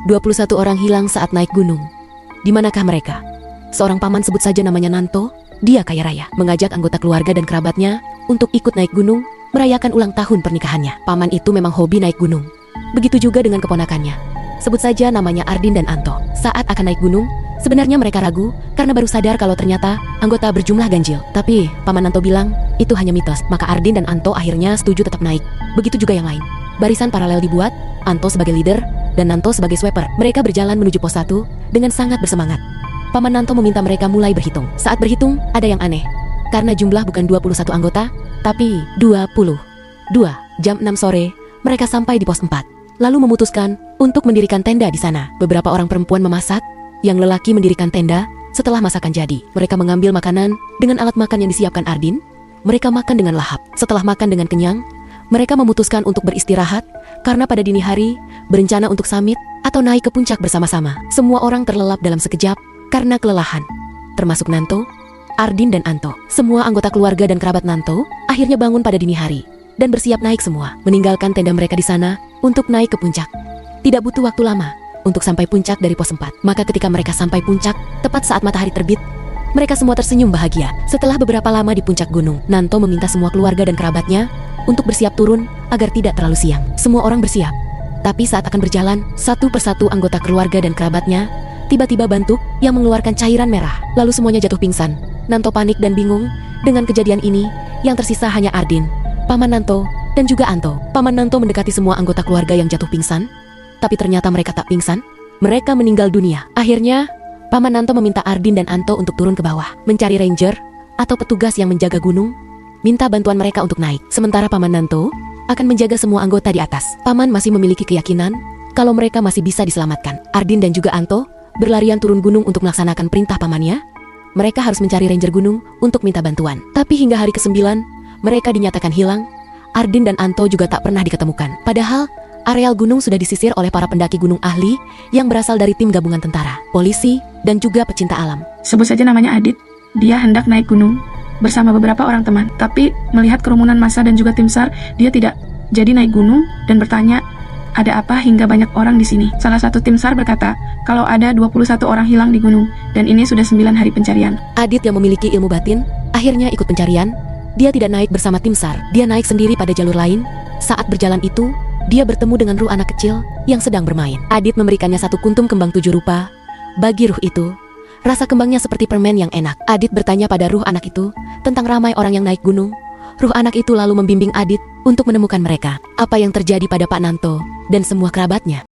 21 orang hilang saat naik gunung. Di manakah mereka? Seorang paman, sebut saja namanya Nanto, dia kaya raya, mengajak anggota keluarga dan kerabatnya untuk ikut naik gunung, merayakan ulang tahun pernikahannya. Paman itu memang hobi naik gunung. Begitu juga dengan keponakannya. Sebut saja namanya Ardin dan Anto. Saat akan naik gunung, sebenarnya mereka ragu karena baru sadar kalau ternyata anggota berjumlah ganjil. Tapi paman Nanto bilang itu hanya mitos. Maka Ardin dan Anto akhirnya setuju tetap naik. Begitu juga yang lain. Barisan paralel dibuat, Anto sebagai leader dan Nanto sebagai sweeper. Mereka berjalan menuju pos 1 dengan sangat bersemangat. Paman Nanto meminta mereka mulai berhitung. Saat berhitung, ada yang aneh. Karena jumlah bukan 21 anggota, tapi 22. Jam 6 sore, mereka sampai di pos 4. Lalu memutuskan untuk mendirikan tenda di sana. Beberapa orang perempuan memasak, yang lelaki mendirikan tenda. Setelah masakan jadi, mereka mengambil makanan dengan alat makan yang disiapkan Ardin. Mereka makan dengan lahap. Setelah makan dengan kenyang, mereka memutuskan untuk beristirahat karena pada dini hari berencana untuk summit atau naik ke puncak bersama-sama. Semua orang terlelap dalam sekejap karena kelelahan, termasuk Nanto, Ardin dan Anto. Semua anggota keluarga dan kerabat Nanto akhirnya bangun pada dini hari dan bersiap naik semua, meninggalkan tenda mereka di sana untuk naik ke puncak. Tidak butuh waktu lama untuk sampai puncak dari pos 4. Maka ketika mereka sampai puncak, tepat saat matahari terbit, mereka semua tersenyum bahagia. Setelah beberapa lama di puncak gunung, Nanto meminta semua keluarga dan kerabatnya untuk bersiap turun agar tidak terlalu siang. Semua orang bersiap. Tapi saat akan berjalan, satu persatu anggota keluarga dan kerabatnya tiba-tiba bantuk yang mengeluarkan cairan merah. Lalu semuanya jatuh pingsan. Nanto panik dan bingung dengan kejadian ini. Yang tersisa hanya Ardin, paman Nanto, dan juga Anto. Paman Nanto mendekati semua anggota keluarga yang jatuh pingsan. Tapi ternyata mereka tak pingsan. Mereka meninggal dunia. Akhirnya, paman Nanto meminta Ardin dan Anto untuk turun ke bawah, mencari ranger atau petugas yang menjaga gunung, minta bantuan mereka untuk naik. Sementara paman Nanto akan menjaga semua anggota di atas. Paman masih memiliki keyakinan kalau mereka masih bisa diselamatkan. Ardin dan juga Anto berlarian turun gunung untuk melaksanakan perintah pamannya. Mereka harus mencari ranger gunung untuk minta bantuan. Tapi hingga hari ke-9, mereka dinyatakan hilang. Ardin dan Anto juga tak pernah diketemukan. Padahal, areal gunung sudah disisir oleh para pendaki gunung ahli yang berasal dari tim gabungan tentara, polisi, dan juga pecinta alam. Sebut saja namanya Adit. Dia hendak naik gunung bersama beberapa orang teman. Tapi melihat kerumunan massa dan juga tim SAR, dia tidak jadi naik gunung dan bertanya, ada apa hingga banyak orang di sini? Salah satu tim SAR berkata, kalau ada 21 orang hilang di gunung, dan ini sudah 9 hari pencarian. Adit yang memiliki ilmu batin, akhirnya ikut pencarian. Dia tidak naik bersama tim SAR, dia naik sendiri pada jalur lain. Saat berjalan itu, dia bertemu dengan ruh anak kecil yang sedang bermain. Adit memberikannya satu kuntum kembang 7 rupa. Bagi ruh itu, rasa kembangnya seperti permen yang enak. Adit bertanya pada ruh anak itu tentang ramai orang yang naik gunung. Ruh anak itu lalu membimbing Adit untuk menemukan mereka. Apa yang terjadi pada Pak Nanto dan semua kerabatnya.